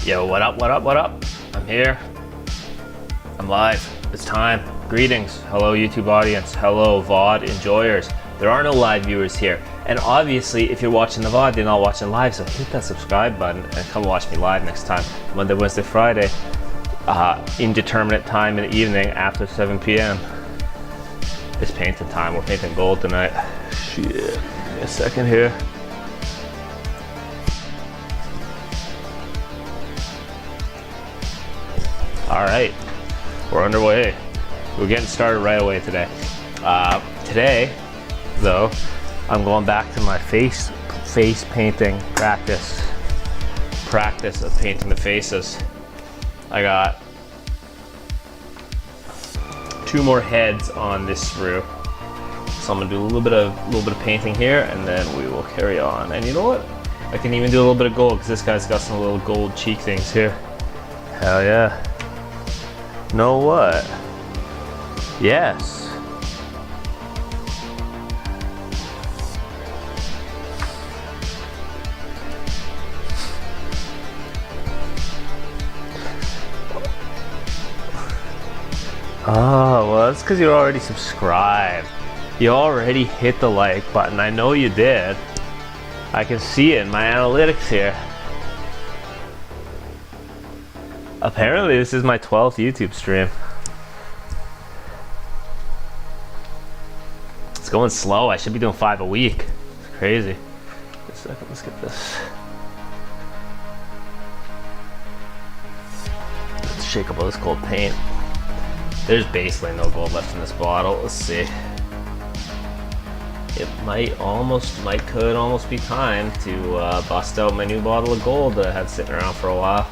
Yo, what up, what up, what up? I'm here. I'm live. It's time. Greetings. Hello, YouTube audience. Hello, VOD enjoyers. There are no live viewers here. And obviously, if you're watching the VOD, you're not watching live, so hit that subscribe button and come watch me live next time. Monday, Wednesday, Friday. Indeterminate time in the evening after 7 p.m. It's painting time. We're painting gold tonight. Shit. Give me a second here. All right, we're underway. We're getting started right away today. Today, though, I'm going back to my face painting practice of painting the faces. I got 2 more heads on this sprue, so I'm gonna do a little bit of painting here, and then we will carry on. And you know what? I can even do a little bit of gold because this guy's got some little gold cheek things here. Hell yeah! Know what? Yes. Oh, well, that's because you're already subscribed. You already hit the like button. I know you did. I can see it in my analytics here. Apparently, this is my 12th YouTube stream. It's going slow. I should be doing 5 a week. It's crazy. Just a second, let's get this. Let's shake up all this gold paint. There's basically no gold left in this bottle. Let's see. It could almost be time to bust out my new bottle of gold that I had sitting around for a while.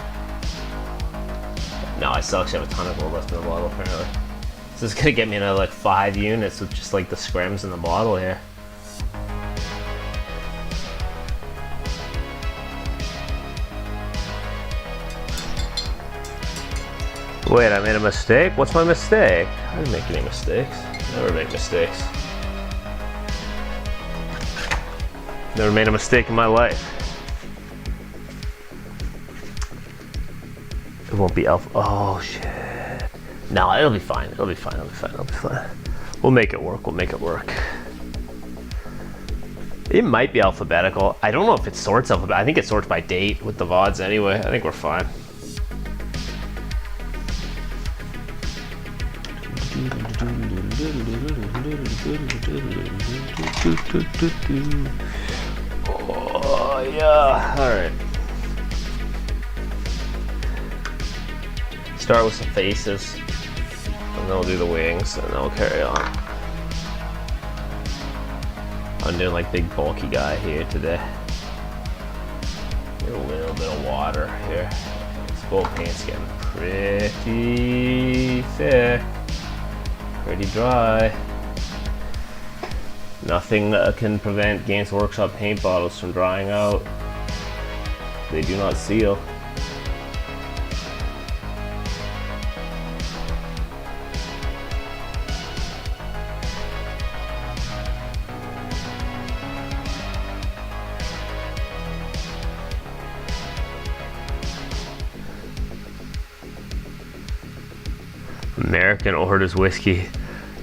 No, I still actually have a ton of gold left in the bottle, apparently. So this is gonna get me another like 5 units with just like the scrims in the bottle here. Wait, I made a mistake? What's my mistake? I didn't make any mistakes. Never make mistakes. Never made a mistake in my life. It won't be alpha. Oh shit. No, it'll be fine. It'll be fine. It'll be fine. It'll be fine. We'll make it work. We'll make it work. It might be alphabetical. I don't know if it sorts alphabet. I think it sorts by date with the VODs anyway. I think we're fine. Oh yeah. All right. Start with some faces, and then we'll do the wings, and then we'll carry on. I'm doing like big bulky guy here today. Get a little bit of water here. This gold paint's getting pretty thick, pretty dry. Nothing can prevent Games Workshop paint bottles from drying out. They do not seal. American orders whiskey.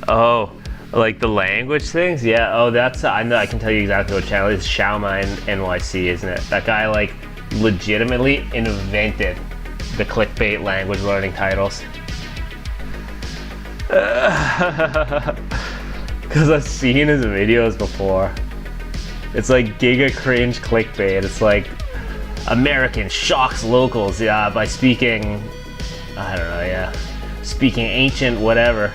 Oh, like the language things? Yeah, oh, that's, I know, I can tell you exactly what channel it is. Shauma NYC, isn't it? That guy, like, legitimately invented the clickbait language learning titles. Because I've seen his videos before. It's like giga cringe clickbait. It's like, American shocks locals, yeah, by speaking, I don't know, yeah. Speaking ancient whatever.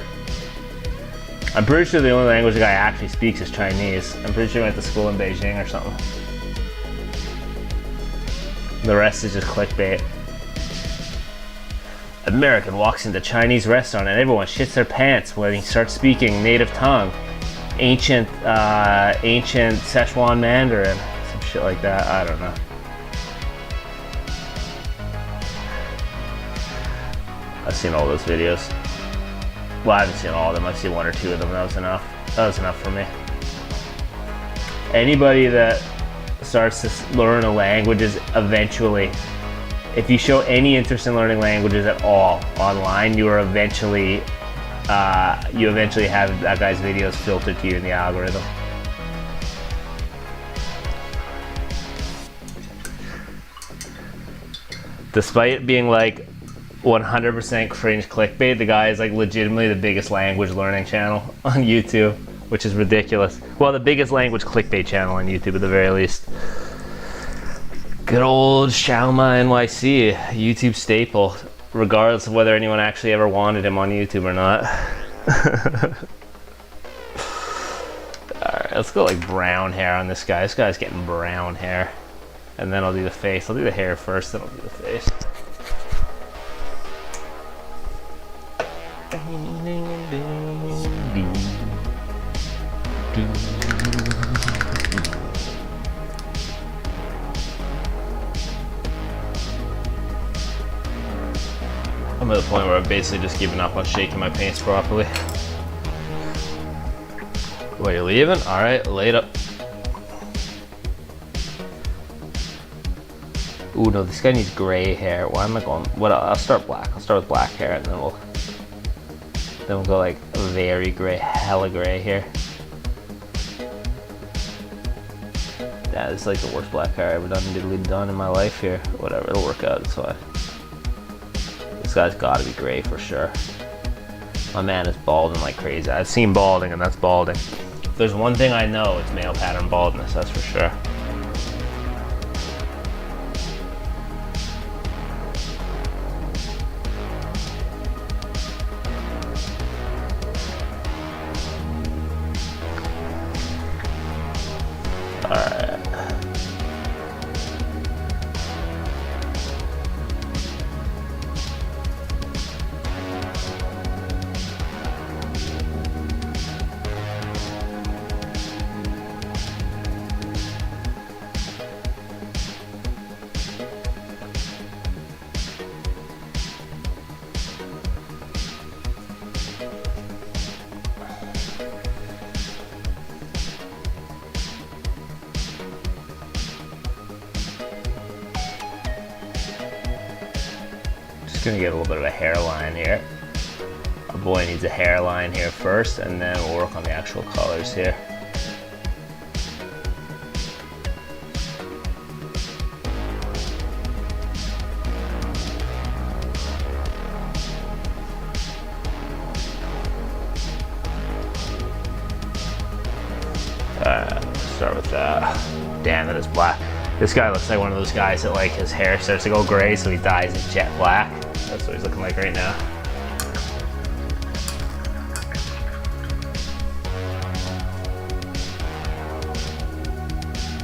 I'm pretty sure the only language the guy actually speaks is Chinese. I'm pretty sure he went to school in Beijing or something. The rest is just clickbait. American walks into Chinese restaurant and everyone shits their pants when he starts speaking native tongue. Ancient Szechuan Mandarin. Some shit like that, I don't know. I've seen all those videos. Well, I haven't seen all of them. I've seen 1 or 2 of them. That was enough. That was enough for me. Anybody that starts to learn a language is eventually if you show any interest in learning languages at all online, you eventually have that guy's videos filtered to you in the algorithm. Despite it being like 100% cringe clickbait, the guy is like legitimately the biggest language learning channel on YouTube, which is ridiculous. Well, the biggest language clickbait channel on YouTube at the very least. Good old Shauma NYC, YouTube staple, regardless of whether anyone actually ever wanted him on YouTube or not. Alright, let's go like brown hair on this guy. This guy's getting brown hair. And then I'll do the face. I'll do the hair first, then I'll do the face. I'm at the point where I've basically just given up on shaking my paints properly. Well, you're leaving? Alright, later. Ooh, no, this guy needs gray hair. Why am I going? What? I'll start black. I'll start with black hair, and then we'll go like very gray, hella gray here. Yeah, this is like the worst black hair I've ever done in my life here. Whatever, it'll work out. It's fine. This guy's got to be gray for sure. My man is balding like crazy. I've seen balding, and that's balding. If there's one thing I know, it's male pattern baldness. That's for sure. Gonna get a little bit of a hairline here. Our boy needs a hairline here first, and then we'll work on the actual colors here. Let's start with that. Damn, that is black. This guy looks like one of those guys that like his hair starts to go gray, so he dyes it jet black. That's what he's looking like right now.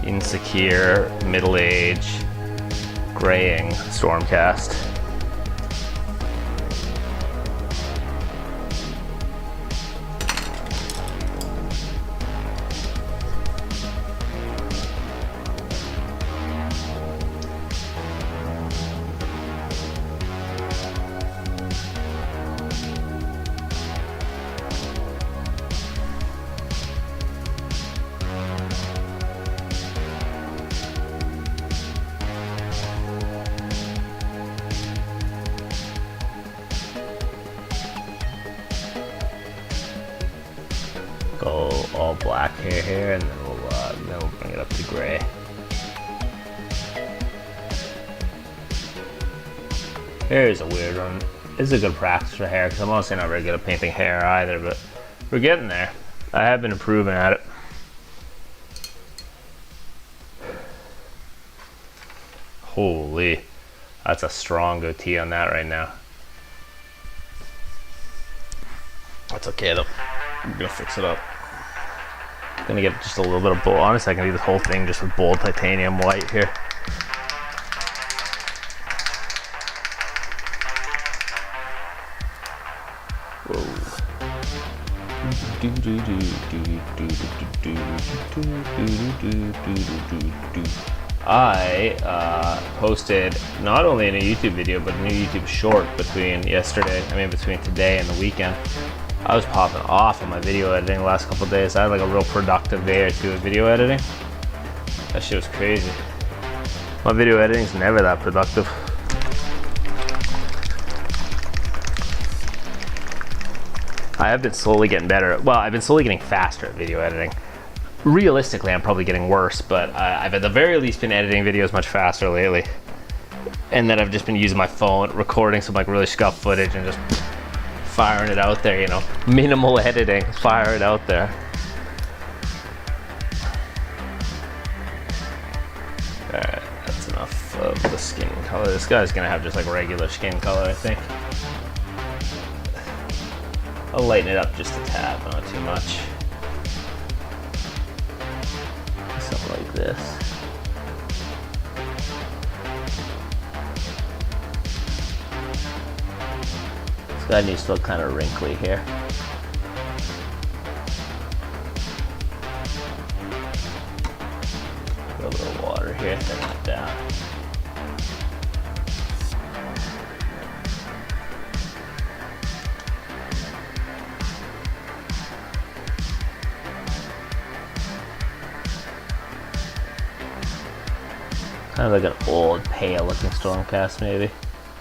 Insecure, middle-age, graying Stormcast. Go all black hair here, and then we'll bring it up to gray. Hair is a weird one. This is a good practice for hair, because I'm honestly not very good at painting hair either, but we're getting there. I have been improving at it. Holy, that's a strong goatee on that right now. That's okay though. I'm gonna fix it up. Gonna get just a little bit of bold. Honestly, I can do this whole thing just with bold titanium white here. I posted not only a new YouTube video, but a new YouTube short between today and the weekend. I was popping off on my video editing the last couple of days. I had like a real productive day or two of video editing. That shit was crazy. My video editing's never that productive. I have been slowly getting better. Well, I've been slowly getting faster at video editing. Realistically, I'm probably getting worse, but I've at the very least been editing videos much faster lately. And then I've just been using my phone, recording some like really scuffed footage and just firing it out there, you know. Minimal editing, fire it out there. Alright, that's enough of the skin color. This guy's gonna have just like regular skin color, I think. I'll lighten it up just a tad, but not too much. Something like this. This guy needs to look kind of wrinkly here. A little bit of water here, thin it down. Kind of like an old, pale looking Stormcast maybe.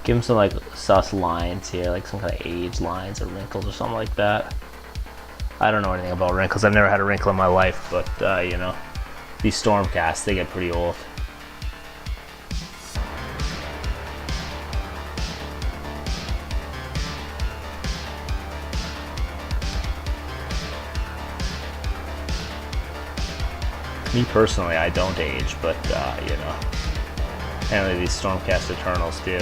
Give him some like sus lines here, like some kind of age lines or wrinkles or something like that. I don't know anything about wrinkles. I've never had a wrinkle in my life, but you know, these Stormcasts, they get pretty old. Me personally, I don't age, but you know, apparently these Stormcast Eternals do.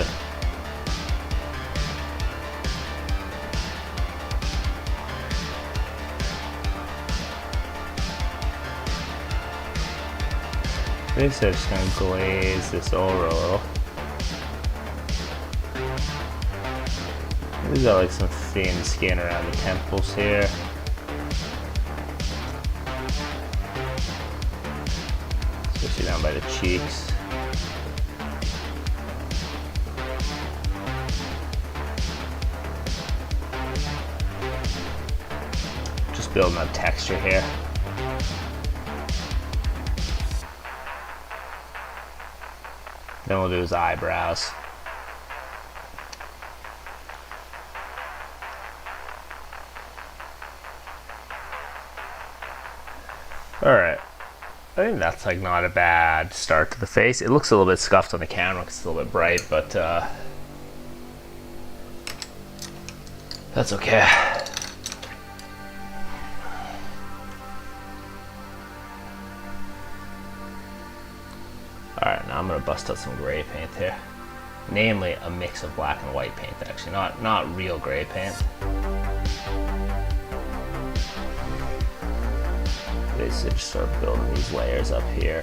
This is just gonna glaze this over a little. We've got like some thin skin around the temples here. Especially down by the cheeks. Just building up texture here. Then we'll do his eyebrows. Alright. I think that's like not a bad start to the face. It looks a little bit scuffed on the camera because it's a little bit bright, but that's okay. Alright, now I'm going to bust out some gray paint here. Namely, a mix of black and white paint, actually. Not real gray paint. Basically just start building these layers up here.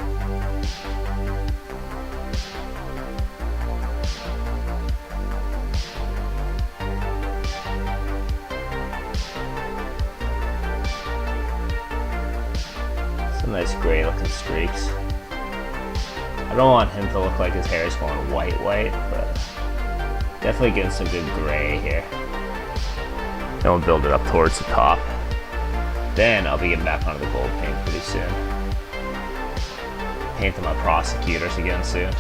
Some nice gray looking streaks. I don't want him to look like his hair is going white, but definitely getting some good gray here. Then we'll build it up towards the top. Then I'll be getting back onto the gold paint pretty soon. Painting my prosecutors again soon.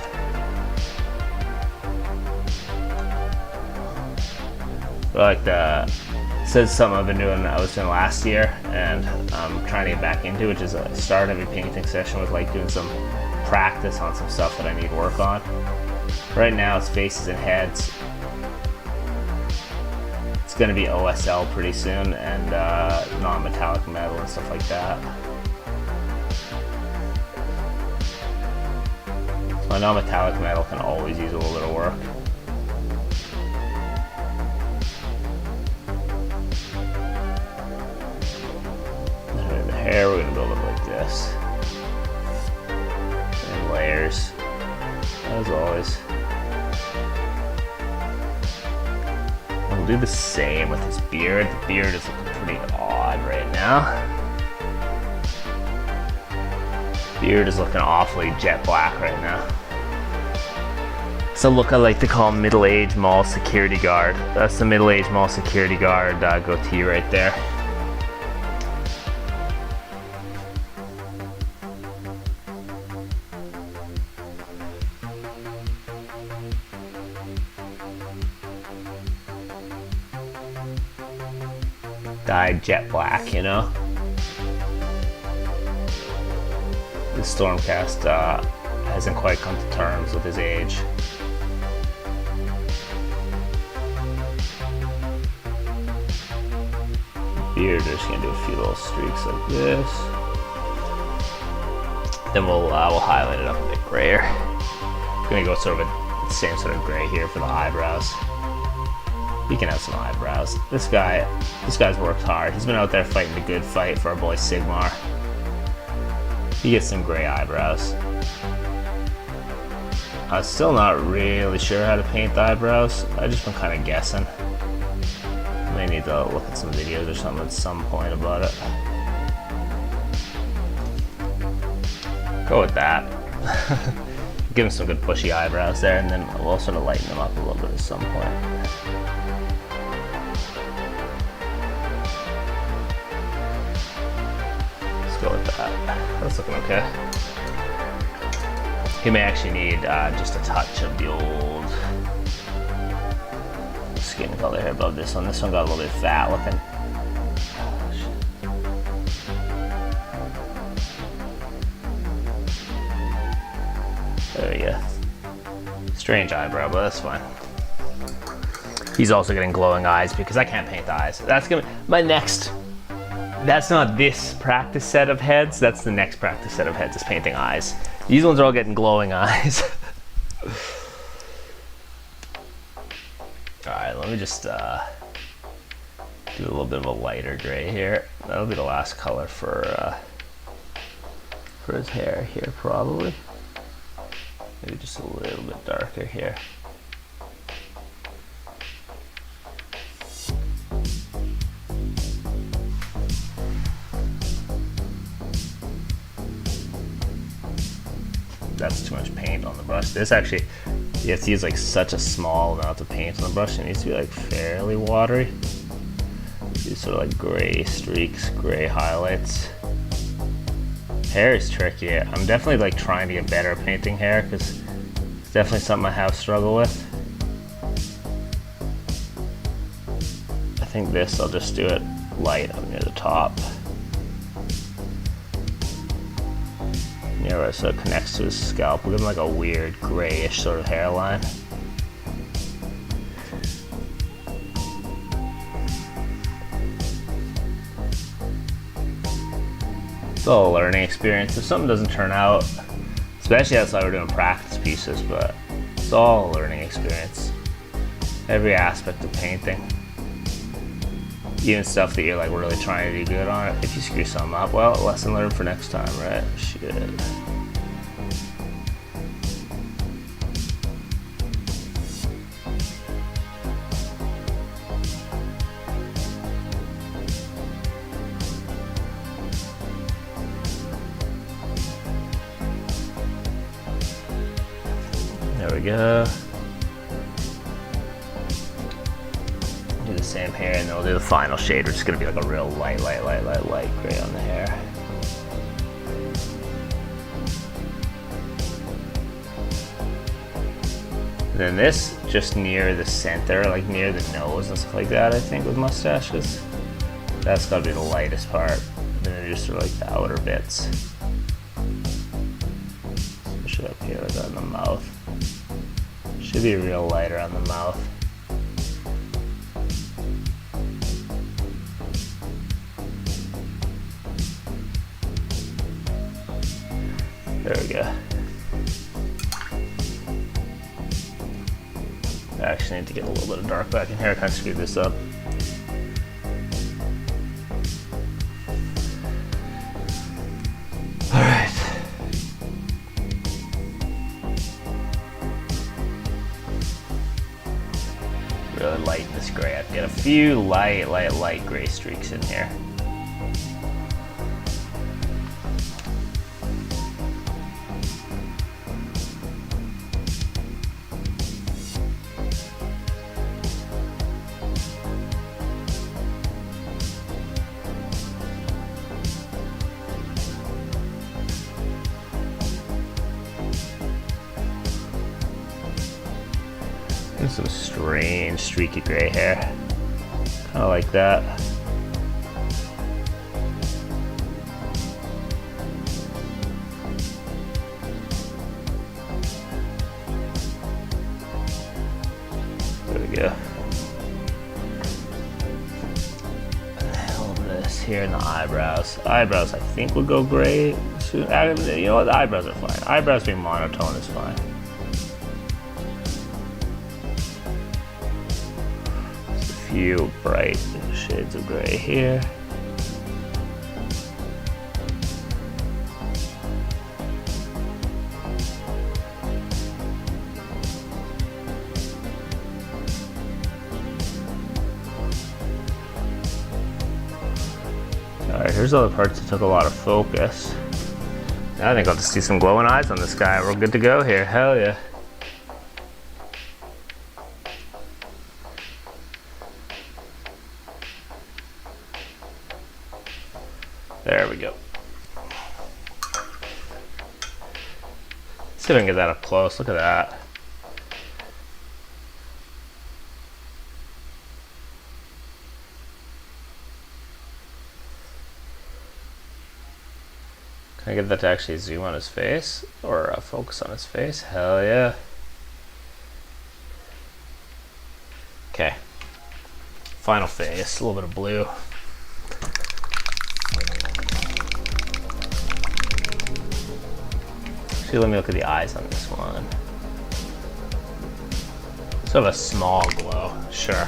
But like says something I've been doing, I was doing last year, and I'm trying to get back into, which is start every painting session with like doing some practice on some stuff that I need work on. Right now it's faces and heads. It's going to be OSL pretty soon, and non-metallic metal and stuff like that. My non-metallic metal can always use a little bit of work. And the hair, we're going to build it like this. And layers, as always. We'll do the same with his beard. The beard is looking pretty odd right now. Beard is looking awfully jet black right now. It's a look I like to call middle-aged mall security guard. That's the middle-aged mall security guard goatee right there. dyed jet black, you know? The Stormcast hasn't quite come to terms with his age. Beard, we're just gonna do a few little streaks like this. Then we'll highlight it up a bit grayer. Gonna go sort of the same sort of gray here for the eyebrows. He can have some eyebrows. This guy's worked hard. He's been out there fighting the good fight for our boy Sigmar. He gets some gray eyebrows. I'm still not really sure how to paint the eyebrows. I've just been kind of guessing. I may need to look at some videos or something at some point about it. Go with that. Give him some good bushy eyebrows there, and then we'll sort of lighten them up a little bit at some point. Let's go with that. That's looking okay. He may actually need just a touch of the old skin color here above this one. This one got a little bit fat looking. There we go. Strange eyebrow, but that's fine. He's also getting glowing eyes because I can't paint the eyes. That's gonna be my next. That's not this practice set of heads. That's the next practice set of heads is painting eyes. These ones are all getting glowing eyes. All right, let me just do a little bit of a lighter gray here. That'll be the last color for his hair here, probably. Maybe just a little bit darker here. That's too much paint on the brush. This actually, you have to use like such a small amount of paint on the brush. It needs to be like fairly watery. These sort of like gray streaks, gray highlights. Hair is tricky. I'm definitely like trying to get better at painting hair because it's definitely something I have struggled with. I think this, I'll just do it light up near the top. Near where it sort of connects to his scalp. We'll give him like a weird grayish sort of hairline. It's all a learning experience. If something doesn't turn out, especially that's why we're doing practice pieces, but it's all a learning experience. Every aspect of painting. Even stuff that you're like really trying to do good on it. If you screw something up, well, lesson learned for next time, right? Shit. There we go. Do the same here, and then we'll do the final shade, which is going to be like a real light gray on the hair. And then this just near the center, like near the nose and stuff like that, I think, with mustaches. That's got to be the lightest part. And then just sort of like the outer bits. Push it up here like that in the mouth. Should be real light around the mouth. There we go. I actually need to get a little bit of dark back in here. I kind of screwed this up. All right. Really lighten this gray up. Get a few light gray streaks in here. And some strange streaky gray hair. Kind of like that. we go. And then a little bit of this here in the eyebrows. Eyebrows, I think, will go gray soon. You know what? The eyebrows are fine. Eyebrows being monotone is fine. Just a few bright shades of gray here. Alright, here's other parts that took a lot of focus. I think I'll just do some glowing eyes on this guy. We're good to go here. Hell yeah. There we go. See if I can get that up close. Look at that. Can I get that to actually zoom on his face or focus on his face? Hell yeah. Okay. Final face, a little bit of blue. Actually, let me look at the eyes on this one. Sort of a small glow, sure.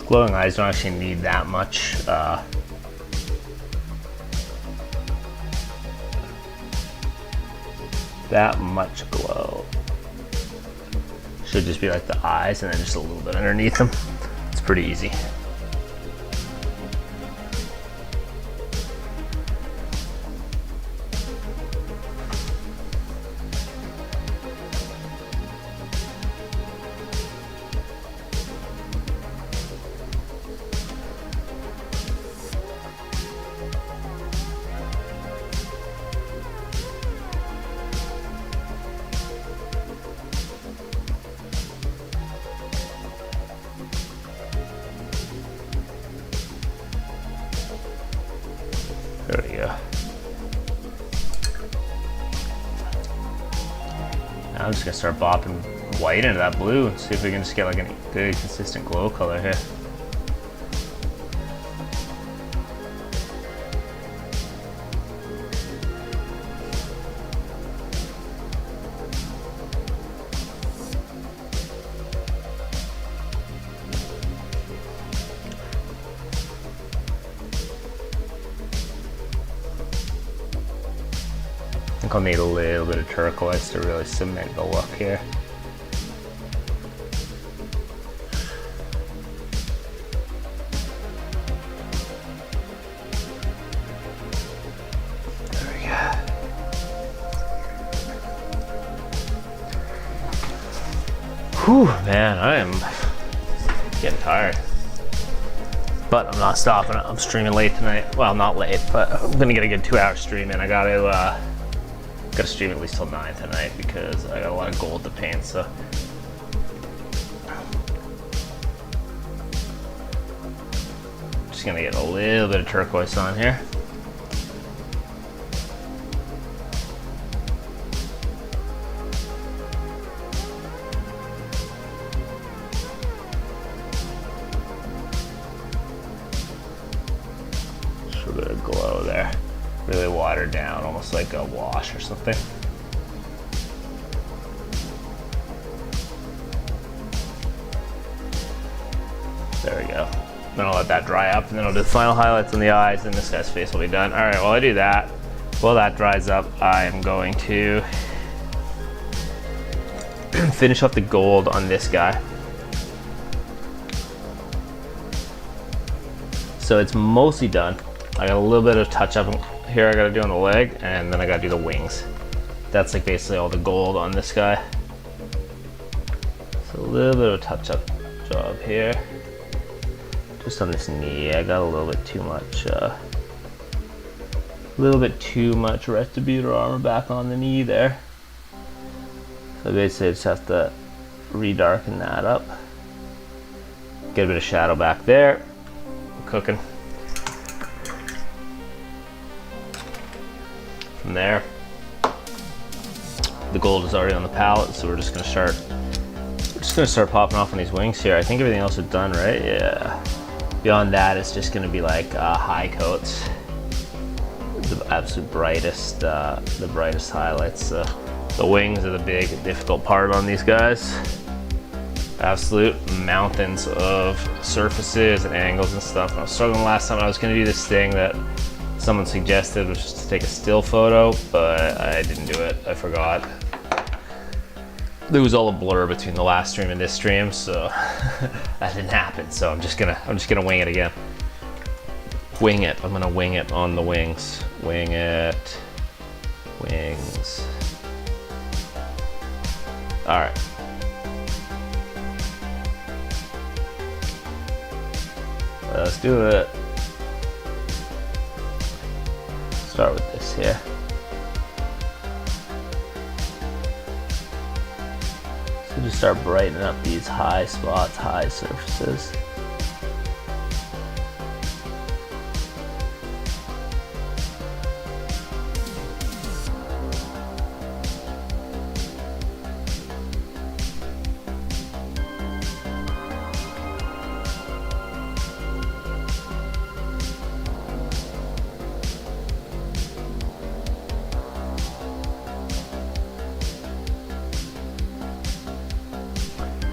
Glowing eyes don't actually need that much glow. Should just be like the eyes and then just a little bit underneath them. It's pretty easy. There we go. Now I'm just gonna start bopping white into that blue and see if we can just get like a good consistent glow color here. I think I'll need a little bit of turquoise to really cement the look here. There we go. Whew, man, I am getting tired. But I'm not stopping it. I'm streaming late tonight. Well, not late, but I'm gonna get a good 2-hour stream in. I gotta stream at least till 9 tonight because I got a lot of gold to paint, so. Just gonna get a little bit of turquoise on here. Just a bit of glow there. Really watered down, almost like a wash or something. There we go. Then I'll let that dry up and then I'll do the final highlights on the eyes and this guy's face will be done. All right, while I do that, while that dries up, I am going to finish off the gold on this guy. So it's mostly done. I got a little bit of touch up here I gotta do on the leg, and then I gotta do the wings. That's like basically all the gold on this guy. So a little bit of a touch-up job here. Just on this knee, I got a little bit too much retributor armor back on the knee there. So basically I just have to redarken that up. Get a bit of shadow back there. We're cooking. From there, the gold is already on the palette, so we're just gonna start popping off on these wings here. I think everything else is done, right? Yeah. Beyond that, it's just gonna be like high coats. The absolute brightest, the brightest highlights. The wings are the big, difficult part on these guys. Absolute mountains of surfaces and angles and stuff. I was struggling last time. I was gonna do this thing that someone suggested, was just to take a still photo, but I didn't do it. I forgot. There was all a blur between the last stream and this stream, so that didn't happen. So I'm just gonna wing it again. Wing it. I'm gonna wing it on the wings. Wing it. Wings. All right. Let's do it. Start with this here. So just start brightening up these high spots, high surfaces.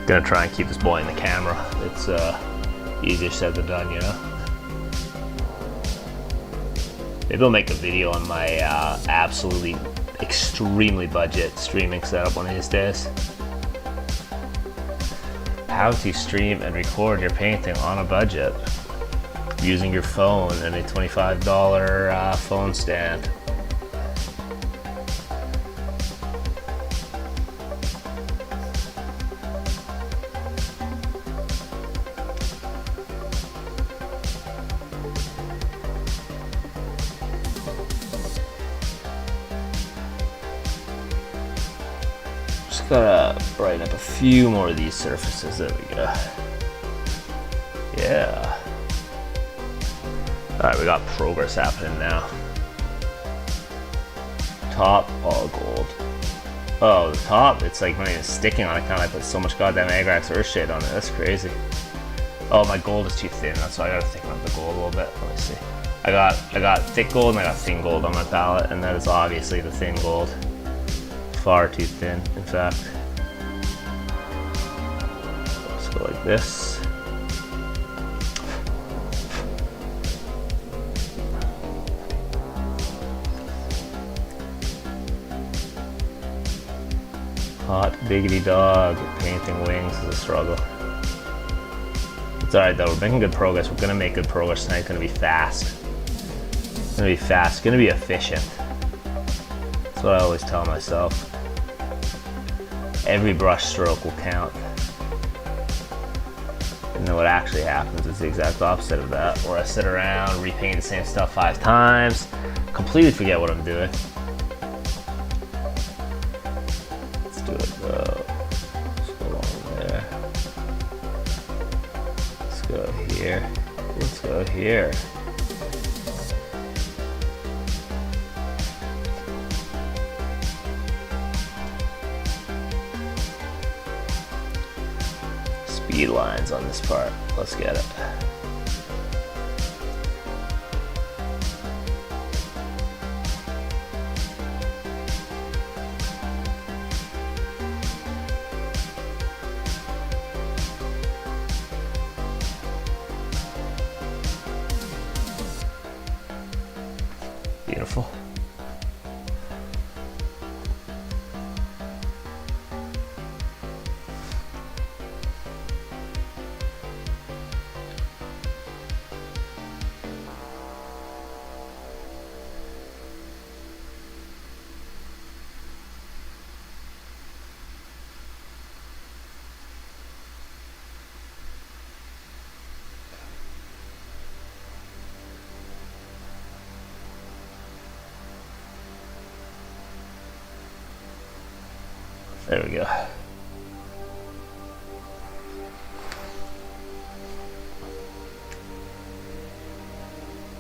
Gonna try and keep this boy in the camera. It's easier said than done, you know? Maybe I'll make a video on my absolutely extremely budget streaming setup one of these days. How to stream and record your painting on a budget using your phone and a $25 phone stand. Gotta brighten up a few more of these surfaces. There we go. Yeah. All right, we got progress happening now. Top, all gold. Oh, the top, it's like not even sticking on account I put so much goddamn Agrax Earth shade on it. That's crazy. Oh, my gold is too thin. That's why I gotta thicken up the gold a little bit. Let me see. I got thick gold and I got thin gold on my palette, and that is obviously the thin gold. Far too thin, in fact. Let's go like this. Hot diggity dog. Painting wings is a struggle. It's alright though, we're making good progress. We're gonna make good progress tonight. It's gonna be fast. It's gonna be fast. It's gonna be efficient. That's what I always tell myself. Every brush stroke will count. And then what actually happens is the exact opposite of that, where I sit around, repaint the same stuff 5 times, completely forget what I'm doing. Let's do it though. Let's go along there. Let's go here. Let's go here. Speed lines on this part. Let's get it. Beautiful. There we go.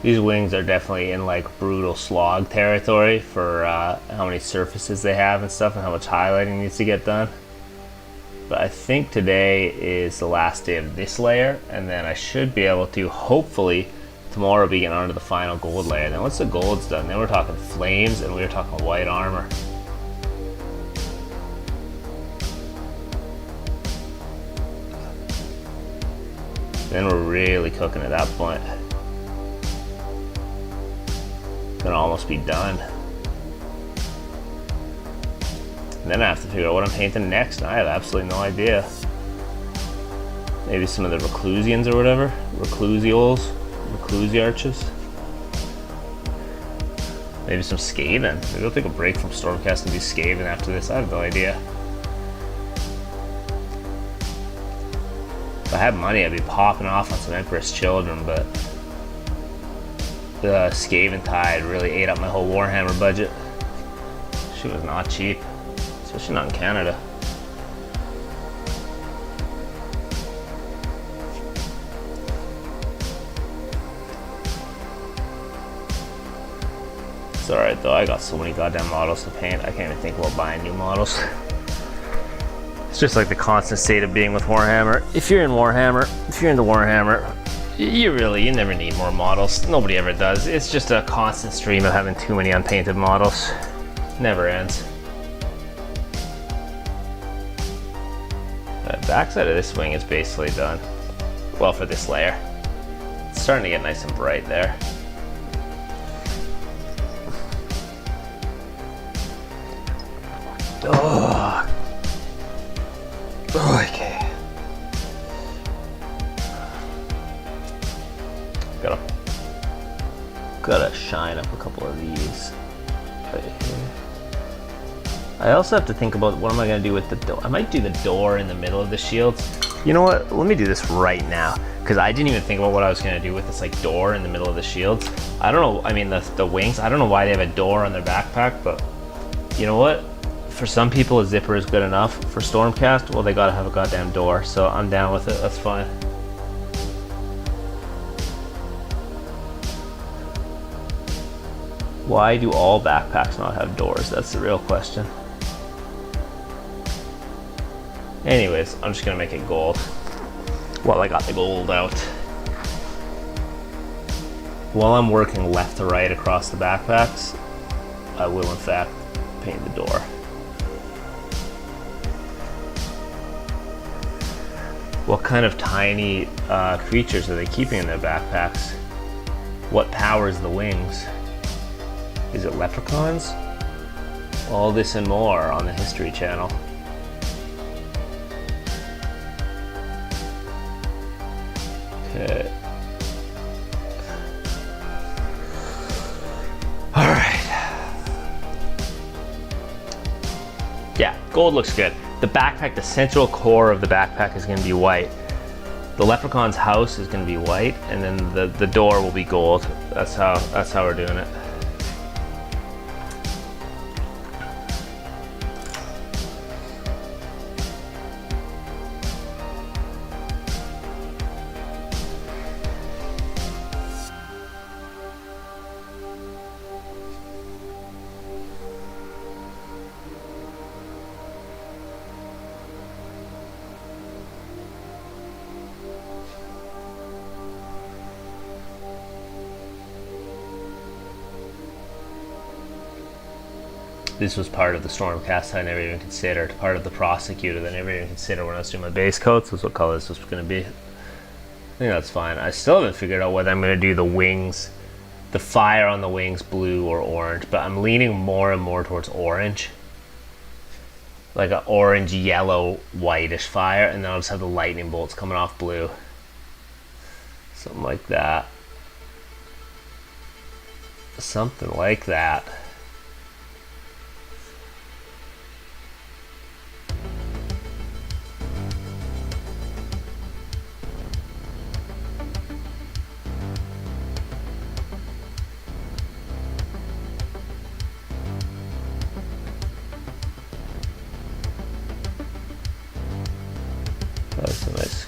These wings are definitely in like brutal slog territory for how many surfaces they have and stuff and how much highlighting needs to get done. But I think today is the last day of this layer, and then I should be able to, hopefully, tomorrow be getting on to the final gold layer. Then once the gold's done, then we're talking flames and we're talking white armor. Then we're really cooking at that point. Gonna almost be done. And then I have to figure out what I'm painting next, and I have absolutely no idea. Maybe some of the reclusians or whatever. Reclusioles, reclusiarches. Maybe some scathing. Maybe I'll take a break from Stormcast and do scathing after this. I have no idea. If I had money, I'd be popping off on some Empress Children, but the Skaven Tide really ate up my whole Warhammer budget. She was not cheap, especially not in Canada. It's alright though, I got so many goddamn models to paint, I can't even think about buying new models. It's just like the constant state of being with Warhammer. If you're in Warhammer, if you're into Warhammer, you never need more models. Nobody ever does. It's just a constant stream of having too many unpainted models. Never ends. The backside of this wing is basically done. Well, for this layer. It's starting to get nice and bright there. Oh. Okay. Gotta shine up a couple of these right here. I also have to think about what am I gonna do with the door. I might do the door in the middle of the shields. You know what? Let me do this right now, because I didn't even think about what I was gonna do with this like door in the middle of the shields. I don't know. I mean, the wings. I don't know why they have a door on their backpack, but you know what? For some people, a zipper is good enough. For Stormcast, well, they gotta have a goddamn door. So I'm down with it. That's fine. Why do all backpacks not have doors? That's the real question. Anyways, I'm just gonna make it gold. Well, I got the gold out. While I'm working left to right across the backpacks, I will in fact paint the door. What kind of tiny creatures are they keeping in their backpacks? What powers the wings? Is it leprechauns? All this and more on the History Channel. Okay. All right. Yeah, gold looks good. The backpack, the central core of the backpack is going to be white. The leprechaun's house is going to be white, and then the door will be gold. That's how we're doing it. This was part of the Stormcast I never even considered, part of the Prosecutor that I never even considered when I was doing my base coats, was what color this was going to be. I think that's fine. I still haven't figured out whether I'm going to do the wings, the fire on the wings blue or orange, but I'm leaning more and more towards orange. Like an orange, yellow, whitish fire, and then I'll just have the lightning bolts coming off blue. Something like that. Something like that.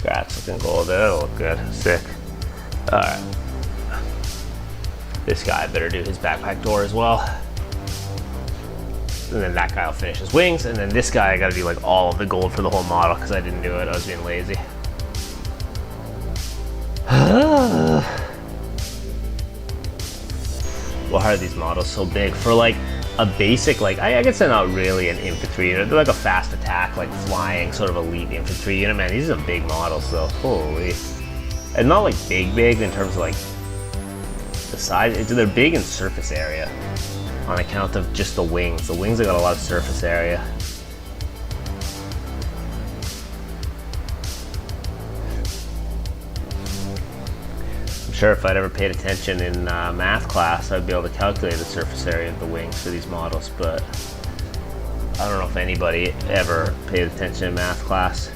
Scratch looking gold. That'll look good. Sick. Alright. This guy better do his backpack door as well. And then that guy will finish his wings. And then this guy, I gotta do like all of the gold for the whole model because I didn't do it. I was being lazy. Why are these models so big? For like a basic, like I guess they're not really an infantry unit. They're like a fast attack, like flying sort of elite infantry unit. Man, these are big models though. Holy. And not like big in terms of like the size. They're big in surface area on account of just the wings. The wings have got a lot of surface area. Sure, if I'd ever paid attention in math class, I'd be able to calculate the surface area of the wings for these models, but I don't know if anybody ever paid attention in math class.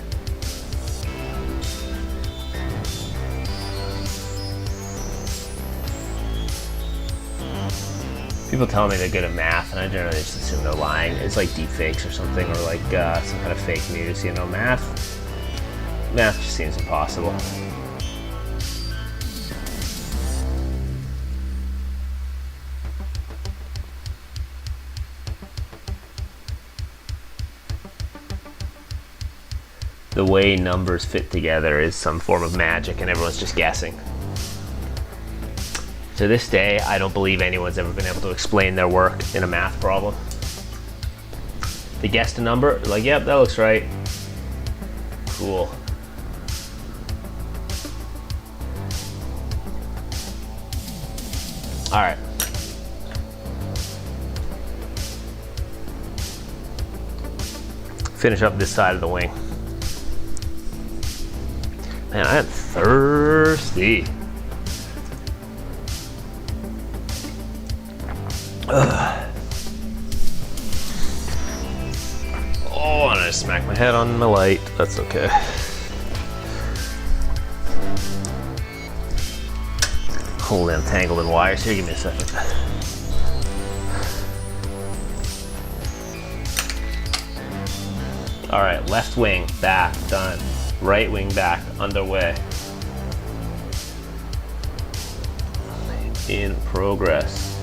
People tell me they're good at math, and I generally just assume they're lying. It's like deep fakes or something, or like some kind of fake news, you know. Math just seems impossible. The way numbers fit together is some form of magic and everyone's just guessing. To this day, I don't believe anyone's ever been able to explain their work in a math problem. They guessed a number, like, yep, that looks right. Cool. All right. Finish up this side of the wing. Man, I am thirsty. Ugh. Oh, and I smacked my head on the light. That's okay. Holy, I'm tangled in wires here. Give me a second. All right, left wing, back, done. Right wing back, underway. In progress.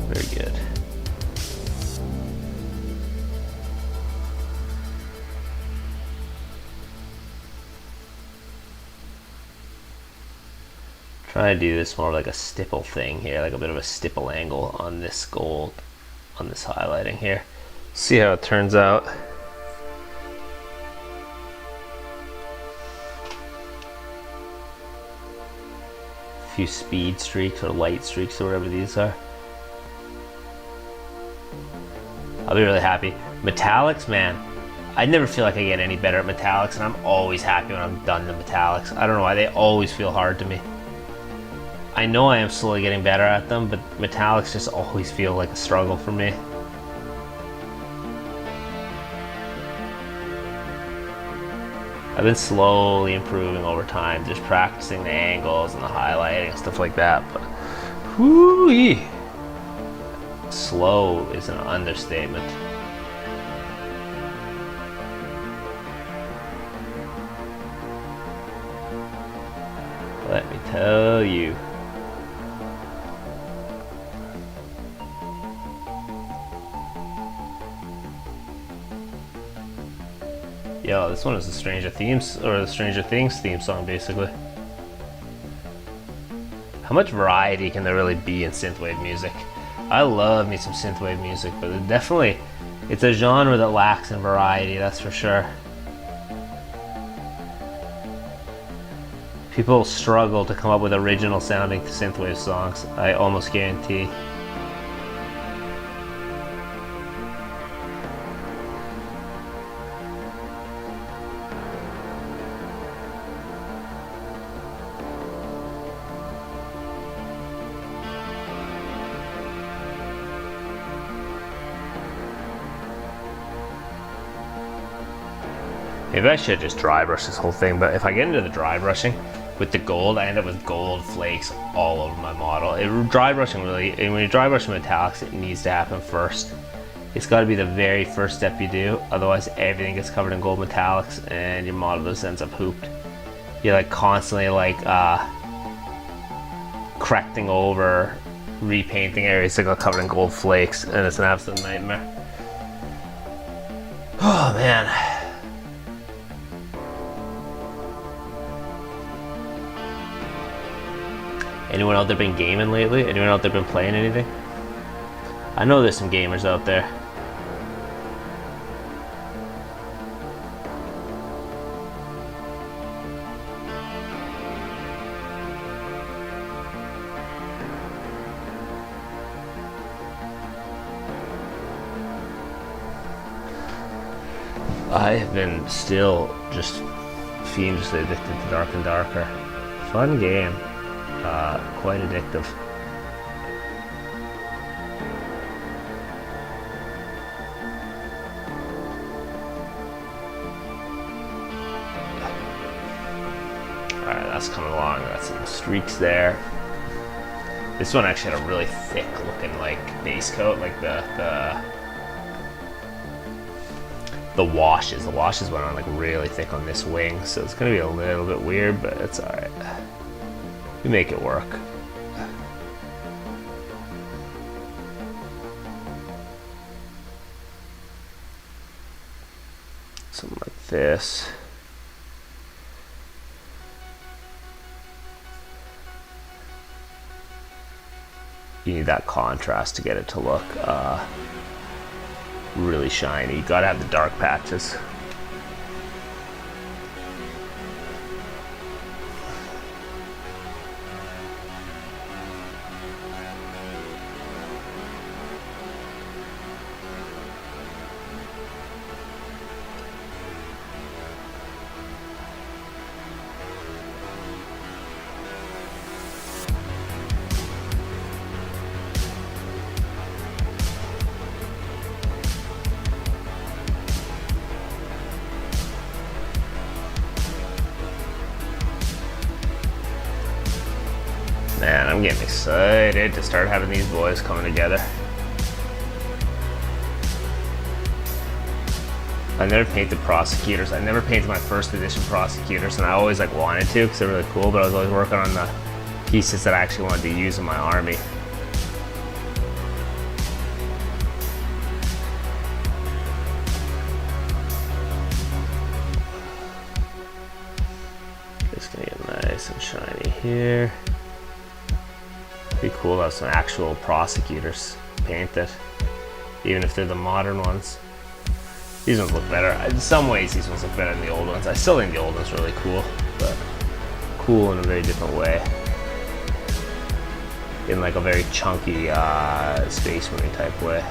Very good. Try to do this more like a stipple thing here, like a bit of a stipple angle on this gold, on this highlighting here. See how it turns out. A few speed streaks or light streaks or whatever these are. I'll be really happy. Metallics, man. I never feel like I get any better at metallics, and I'm always happy when I'm done the metallics. I don't know why, they always feel hard to me. I know I am slowly getting better at them, but metallics just always feel like a struggle for me. I've been slowly improving over time, just practicing the angles and the highlighting and stuff like that, but whoo-wee. Slow is an understatement. Let me tell you. Yo, this one is the Stranger Things theme song, basically. How much variety can there really be in synthwave music? I love me some synthwave music, but it's a genre that lacks in variety, that's for sure. People struggle to come up with original sounding synthwave songs, I almost guarantee. Maybe I should just dry brush this whole thing, but if I get into the dry brushing, with the gold, I end up with gold flakes all over my model. Dry brushing really, and when you dry brush metallics, it needs to happen first. It's got to be the very first step you do, otherwise everything gets covered in gold metallics and your model just ends up hooped. You're like constantly like correcting over, repainting areas that got covered in gold flakes, and it's an absolute nightmare. Oh man. Anyone out there been gaming lately? Anyone out there been playing anything? I know there's some gamers out there. I have been still just fiendishly addicted to Dark and Darker. Fun game. Quite addictive. Alright, that's coming along. Got some streaks there. This one actually had a really thick looking like base coat, like the washes. The washes went on like really thick on this wing, so it's gonna be a little bit weird, but it's alright. We make it work. Something like this. You need that contrast to get it to look really shiny. You gotta have the dark patches. Man, I'm getting excited to start having these boys coming together. I never painted prosecutors. I never painted my first edition prosecutors, and I always like wanted to because they're really cool, but I was always working on the pieces that I actually wanted to use in my army. Just gonna get nice and shiny here. Be cool to have some actual prosecutors painted, even if they're the modern ones. These ones look better. In some ways, these ones look better than the old ones. I still think the old ones are really cool, but cool in a very different way. In like a very chunky Space Marine type way.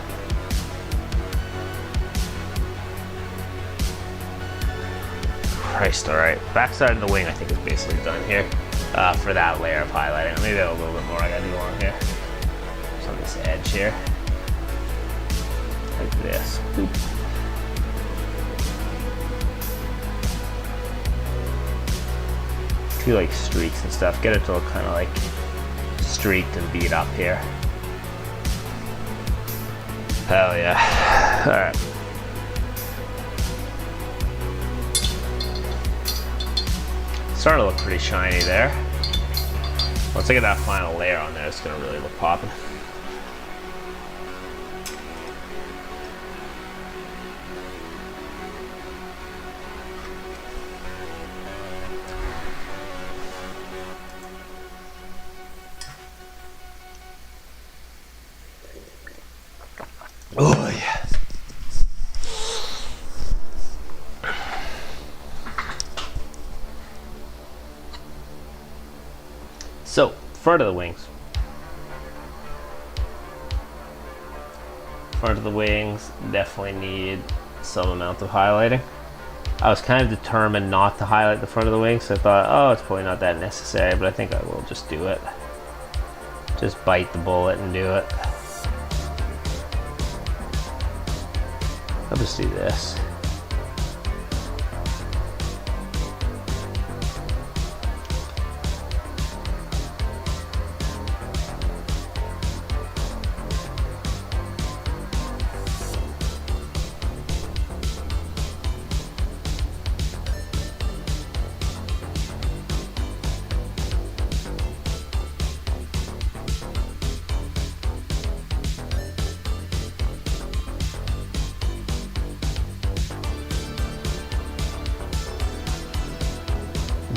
Christ, alright. Backside of the wing I think is basically done here. For that layer of highlighting. Maybe a little bit more I gotta do on here. Just on this edge here. Like this. Boop. A few like streaks and stuff. Get it to look kind of like streaked and beat up here. Hell yeah. Alright. Starting to look pretty shiny there. Once I get that final layer on there, it's gonna really look popping. Oh yeah. So, front of the wings. Front of the wings definitely need some amount of highlighting. I was kind of determined not to highlight the front of the wings, so I thought, oh, it's probably not that necessary, but I think I will just do it. Just bite the bullet and do it. I'll just do this.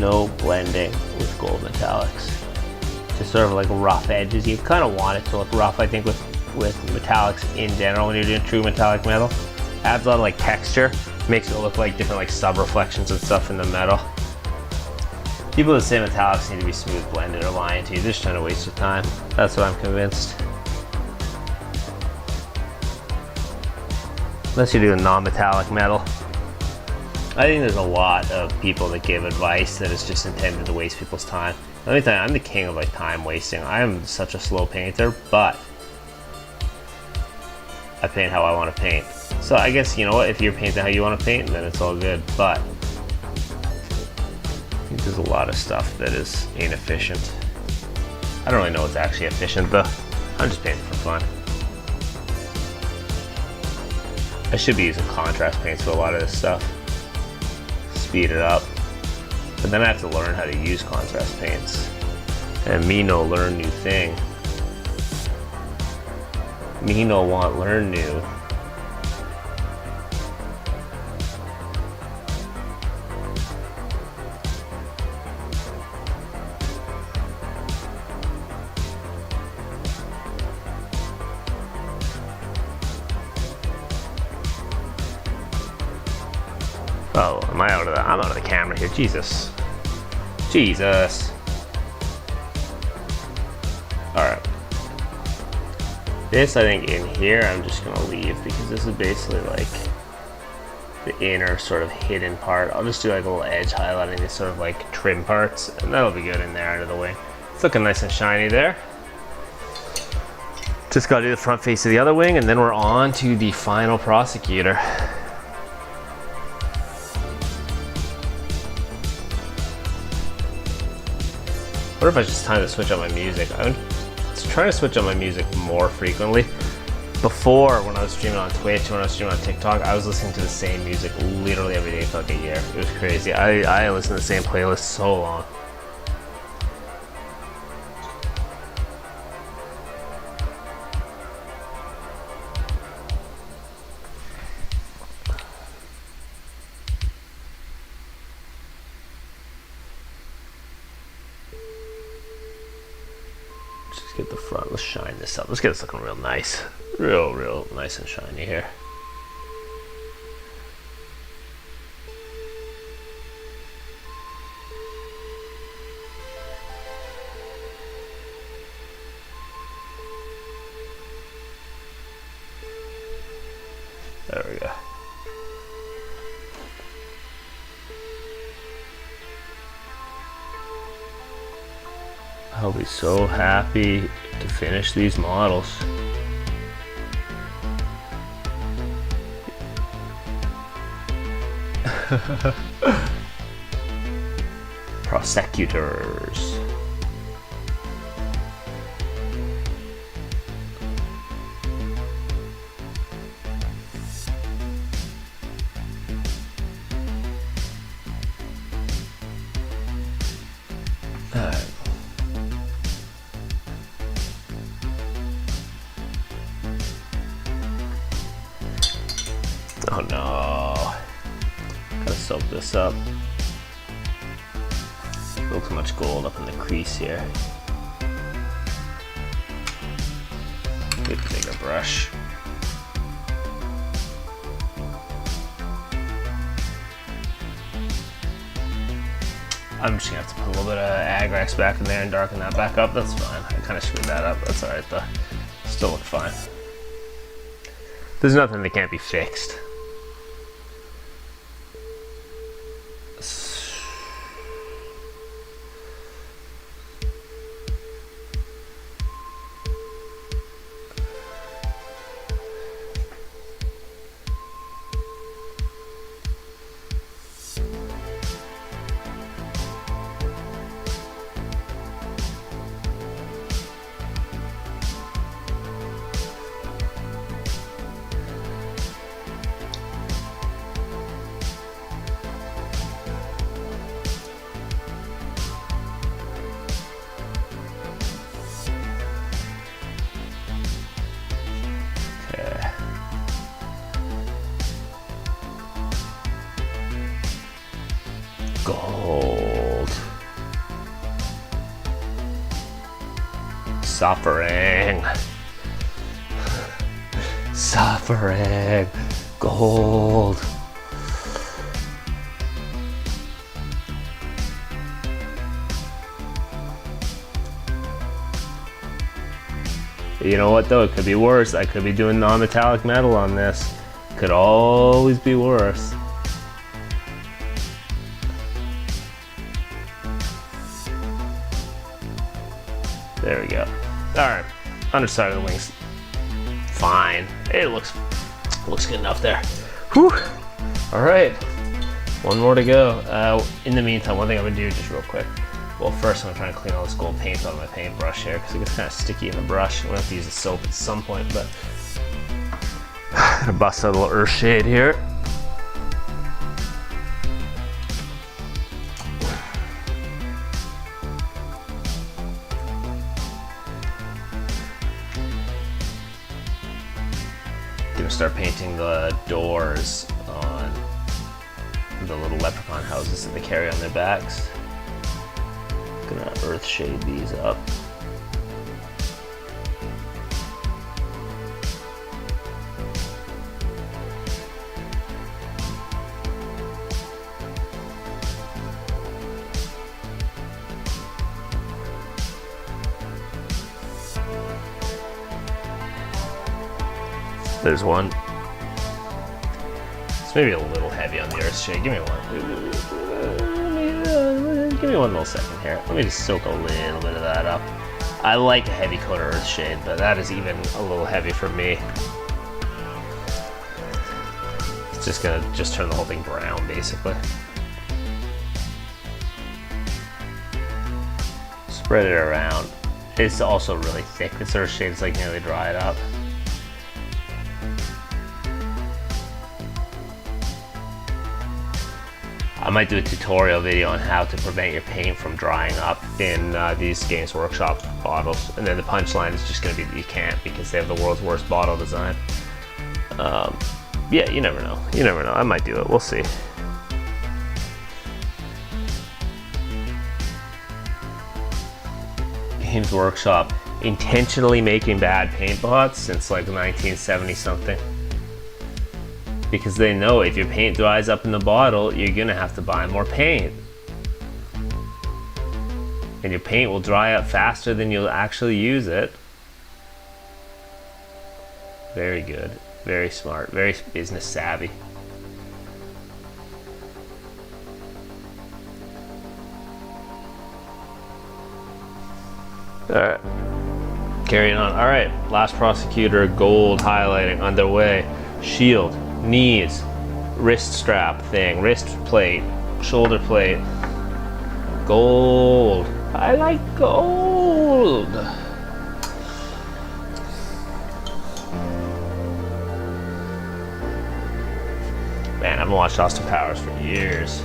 no blending with gold metallics. Just sort of like rough edges. You kind of want it to look rough, I think, with metallics in general when you're doing true metallic metal. Adds a lot of like texture, makes it look like different like sub reflections and stuff in the metal. People that say metallics need to be smooth blended are lying to you. They're just trying to waste your time. That's what I'm convinced. Unless you're doing non-metallic metal. I think there's a lot of people that give advice that is just intended to waste people's time. Let me tell you, I'm the king of like time wasting. I am such a slow painter, but I paint how I want to paint. So I guess, you know what, if you're painting how you want to paint, then it's all good. But I think there's a lot of stuff that is inefficient. I don't really know what's actually efficient though. I'm just painting for fun. I should be using contrast paints for a lot of this stuff. Speed it up. But then I have to learn how to use contrast paints. And me no learn new thing. Me no want learn new. Oh, am I out of I'm out of the camera here. Jesus. Jesus. Alright. This, I think, in here, I'm just going to leave because this is basically like the inner sort of hidden part. I'll just do like a little edge highlighting these sort of like trim parts, and that'll be good in there under the wing. It's looking nice and shiny there. Just got to do the front face of the other wing, and then we're on to the final prosecutor. What if I just time to switch on my music? I'm trying to switch on my music more frequently. Before, when I was streaming on Twitch, when I was streaming on TikTok, I was listening to the same music literally every day for like a year. It was crazy. I listened to the same playlist so long. Get the front, let's shine this up. Let's get this looking real nice. Real nice and shiny here. There we go. I'll be so happy to finish these models. Prosecutors. Oh no, gotta soak this up. A little too much gold up in the crease here. Get a bigger brush. I'm just gonna have to put a little bit of Agrax back in there and darken that back up. That's fine. I kind of screwed that up. That's alright though. Still look fine. There's nothing that can't be fixed. Suffering. Suffering. Gold. You know what though? It could be worse. I could be doing non-metallic metal on this. Could always be worse. There we go. Alright. Underside of the wings. Fine. It looks good enough there. Whew. Alright. One more to go. In the meantime, one thing I'm going to do just real quick. Well, first I'm trying to clean all this gold paint on my paintbrush here because it gets kind of sticky in the brush. I'm going to have to use the soap at some point, but I'm going to bust out a little earth shade here. Gonna start painting the doors on the little leprechaun houses that they carry on their backs. Gonna earth shade these up. There's one. It's maybe a little heavy on the earth shade. Give me one. Give me 1 little second here. Let me just soak a little bit of that up. I like a heavy coat of earth shade, but that is even a little heavy for me. It's just gonna turn the whole thing brown, basically. Spread it around. It's also really thick. This earth shade is like nearly dried up. I might do a tutorial video on how to prevent your paint from drying up in these Games Workshop bottles. And then the punchline is just going to be that you can't because they have the world's worst bottle design. Yeah, you never know. You never know. I might do it. We'll see. Games Workshop intentionally making bad paint pots since like 1970 something. Because they know if your paint dries up in the bottle, you're gonna have to buy more paint. And your paint will dry up faster than you'll actually use it. Very good, very smart, very business savvy. Alright, carrying on. Alright, last prosecutor, gold highlighting underway. Shield. Knees, wrist strap thing, wrist plate, shoulder plate, gold. I like gold. Man, I haven't watched Austin Powers for years.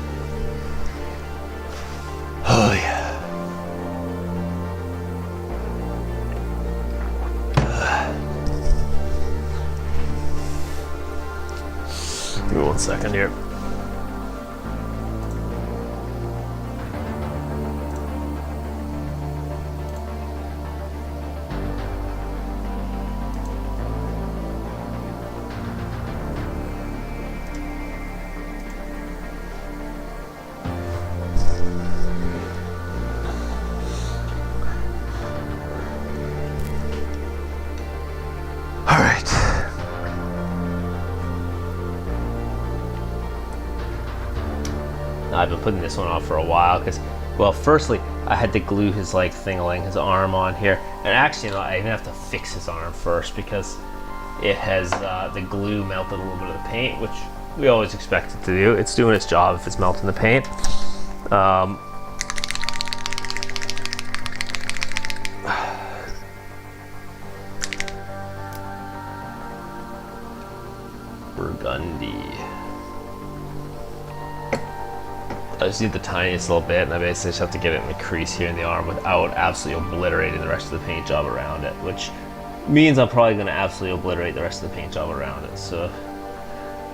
Oh yeah. Give me 1 second here. All right. I've been putting this one off for a while because, well, firstly, I had to glue his like thingling, his arm on here, and actually, I even have to fix his arm first because it has the glue melted a little bit of the paint, which we always expect it to do. It's doing its job if it's melting the paint. Burgundy. I just need the tiniest little bit, and I basically just have to get it in the crease here in the arm without absolutely obliterating the rest of the paint job around it, which means I'm probably going to absolutely obliterate the rest of the paint job around it. So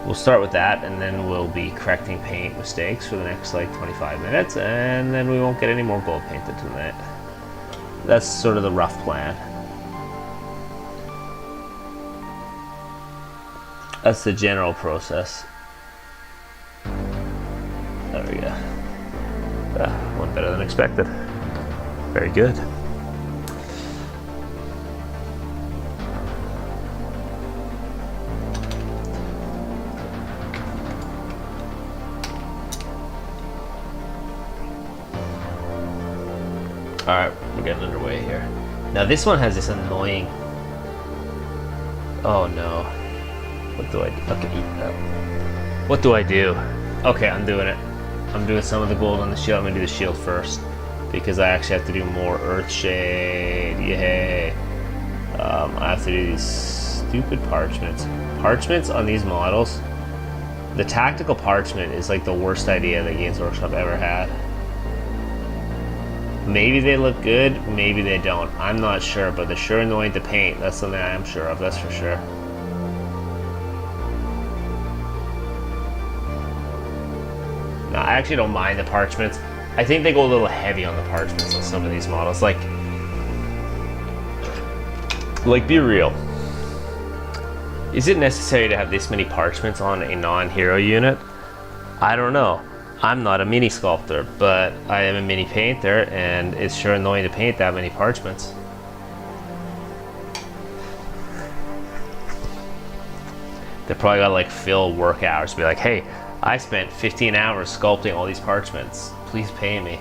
we'll start with that, and then we'll be correcting paint mistakes for the next like 25 minutes, and then we won't get any more gold painted tonight. That's sort of the rough plan. That's the general process. There we go. One better than expected. Very good. Alright, we're getting underway here. Now this one has this annoying... Oh no. What do I do? Okay, eat that. What do I do? Okay, I'm doing it. I'm doing some of the gold on the shield. I'm gonna do the shield first, because I actually have to do more earth shade. Yay. I have to do these stupid parchments. Parchments on these models. The tactical parchment is like the worst idea that Games Workshop ever had. Maybe they look good, maybe they don't. I'm not sure, but they're sure annoying to paint. That's something I am sure of, that's for sure. No, I actually don't mind the parchments. I think they go a little heavy on the parchments on some of these models. Like be real. Is it necessary to have this many parchments on a non-hero unit? I don't know. I'm not a mini sculptor, but I am a mini painter, and it's sure annoying to paint that many parchments. They probably gotta like fill work hours, be like, hey, I spent 15 hours sculpting all these parchments. Please pay me.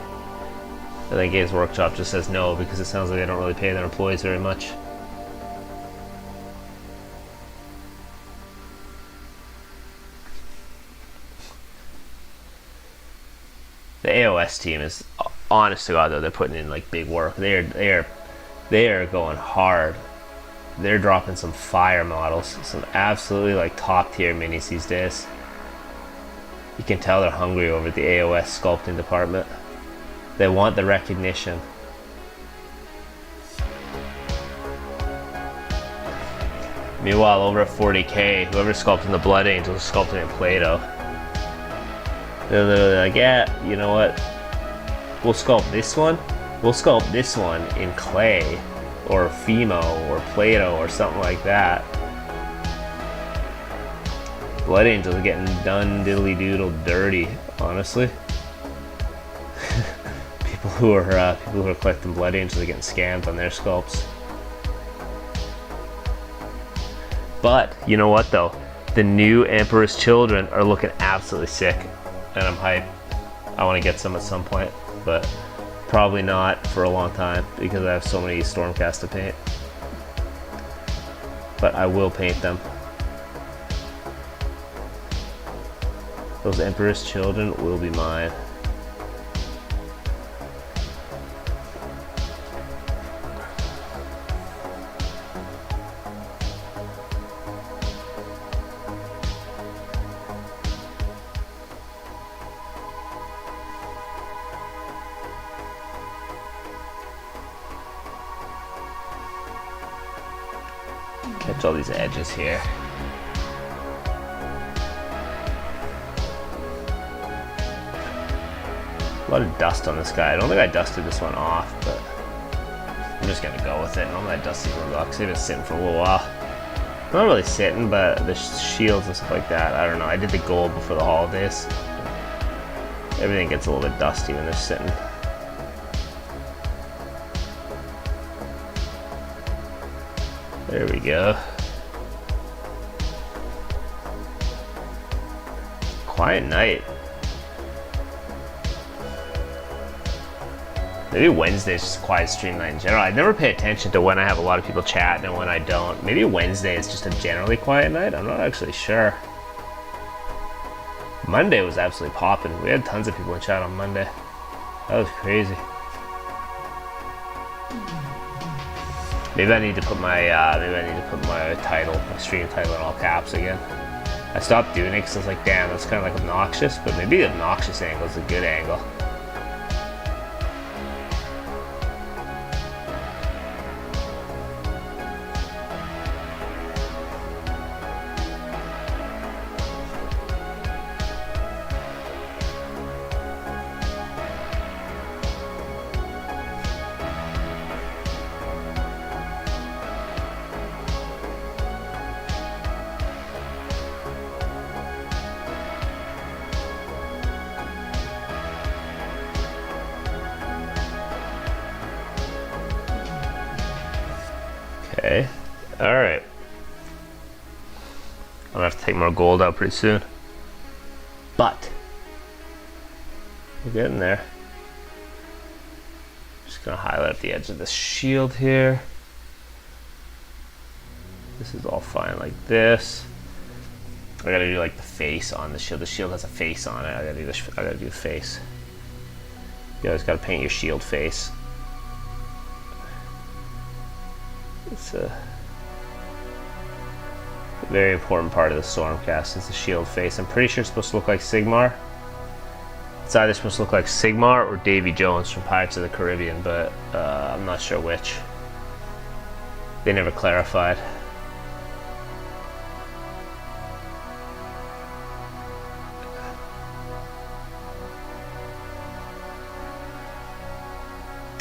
I think Games Workshop just says no, because it sounds like they don't really pay their employees very much. The AOS team is, honest to God though, they're putting in like big work. They are going hard. They're dropping some fire models, some absolutely like top tier minis these days. You can tell they're hungry over at the AOS sculpting department. They want the recognition. Meanwhile, over at 40k, whoever's sculpting the Blood Angel is sculpting in Play-Doh. They're literally like, yeah, you know what? We'll sculpt this one. We'll sculpt this one in clay, or Fimo, or Play-Doh, or something like that. Blood Angel is getting done diddly doodle dirty, honestly. people who are collecting Blood Angels are getting scammed on their sculpts. But you know what though? The new Emperor's Children are looking absolutely sick. And I'm hyped. I want to get some at some point, but probably not for a long time because I have so many Stormcast to paint. But I will paint them. Those Emperor's Children will be mine. Catch all these edges here. A lot of dust on this guy. I don't think I dusted this one off, but I'm just gonna go with it. Normally I dust these ones off because they've been sitting for a little while. Not really sitting, but the shields and stuff like that, I don't know. I did the gold before the holidays. Everything gets a little bit dusty when they're sitting. There we go. Quiet night. Maybe Wednesday's just a quiet stream night in general. I never pay attention to when I have a lot of people chatting and when I don't. Maybe Wednesday is just a generally quiet night. I'm not actually sure. Monday was absolutely popping. We had tons of people in chat on Monday. That was crazy. Maybe I need to put my title, my stream title in all caps again. I stopped doing it because I was like, damn, that's kind of like obnoxious, but maybe the obnoxious angle is a good angle. Okay. Alright. I'm gonna have to take more gold out pretty soon. But we're getting there. Just gonna highlight up the edge of this shield here. This is all fine like this. I gotta do like the face on the shield. The shield has a face on it. I gotta do this. I gotta do the face. You always gotta paint your shield face. It's a very important part of the Stormcast is the shield face. I'm pretty sure it's supposed to look like Sigmar. It's either supposed to look like Sigmar or Davy Jones from Pirates of the Caribbean, but I'm not sure which. They never clarified.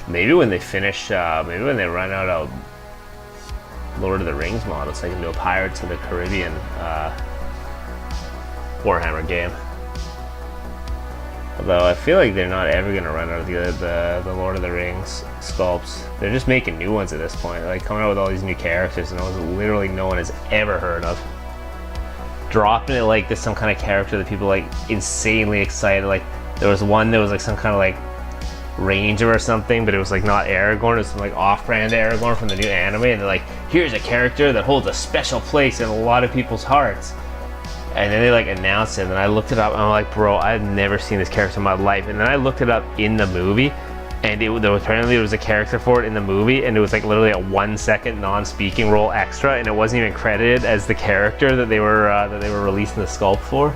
Maybe when they finish, maybe when they run out of Lord of the Rings models, they can do a Pirates of the Caribbean Warhammer game. Although I feel like they're not ever going to run out of the Lord of the Rings sculpts. They're just making new ones at this point. Like coming out with all these new characters and those literally no one has ever heard of. Dropping it like this, some kind of character that people like insanely excited. Like there was one that was like some kind of like Ranger or something, but it was like not Aragorn. It was some like off-brand Aragorn from the new anime, and they're like, here's a character that holds a special place in a lot of people's hearts. And then they like announced it, and I looked it up, and I'm like, bro, I've never seen this character in my life. And then I looked it up in the movie, and apparently there was a character for it in the movie, and it was like literally a 1 second non-speaking role extra, and it wasn't even credited as the character that they were releasing the sculpt for.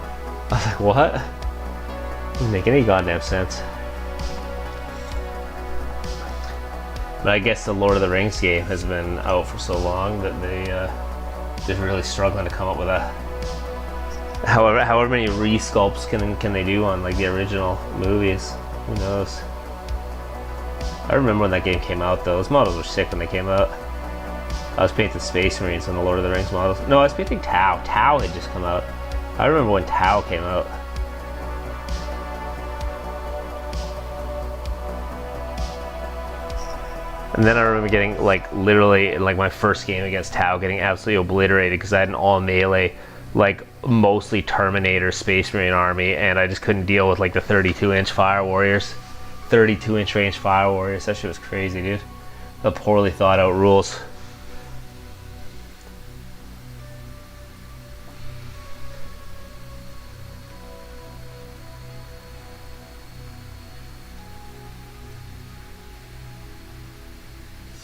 I was like, what? Doesn't make any goddamn sense. But I guess the Lord of the Rings game has been out for so long that they're really struggling to come up with a however many re-sculpts can they do on like the original movies. Who knows? I remember when that game came out though. Those models were sick when they came out. I was painting Space Marines on the Lord of the Rings models. No, I was painting Tau. Tau had just come out. I remember when Tau came out. And then I remember getting like literally like my first game against Tau getting absolutely obliterated because I had an all melee like mostly Terminator Space Marine army, and I just couldn't deal with like the 32-inch Fire Warriors. 32-inch range Fire Warriors. That shit was crazy, dude. The poorly thought out rules.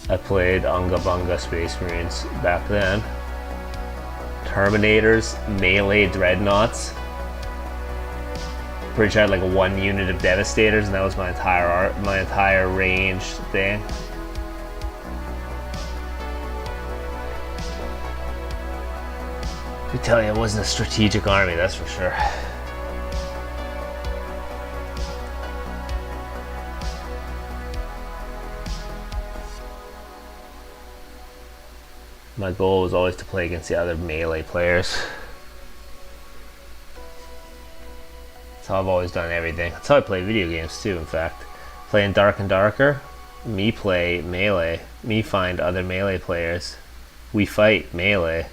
I played Unga Bunga Space Marines back then. Terminators, melee dreadnoughts. Pretty sure I had like 1 unit of Devastators, and that was my entire range thing. I tell you, it wasn't a strategic army, that's for sure. My goal was always to play against the other melee players. That's how I've always done everything. That's how I play video games too, in fact. Playing Dark and Darker, me play melee. Me find other melee players. We fight melee.